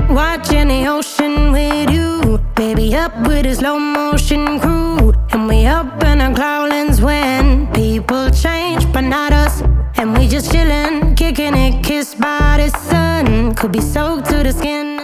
Watching the ocean with you, baby, up with a slow motion crew. And we up in our clouds when people change, but not us. And we just chillin', kicking it, kissed by the sun. Could be soaked to the skin.